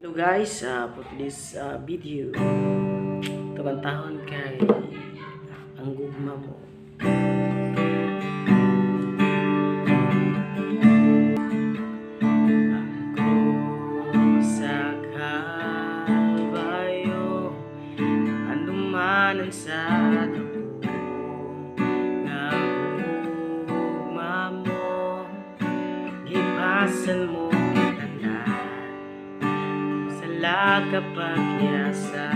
Hello guys, for today's video, ito kantahon kay ang gugma mo. Ang sa kalbayo, anuman ang sa dugo, ang gugma mo, gipasan mo tanda. Sala kapag yasa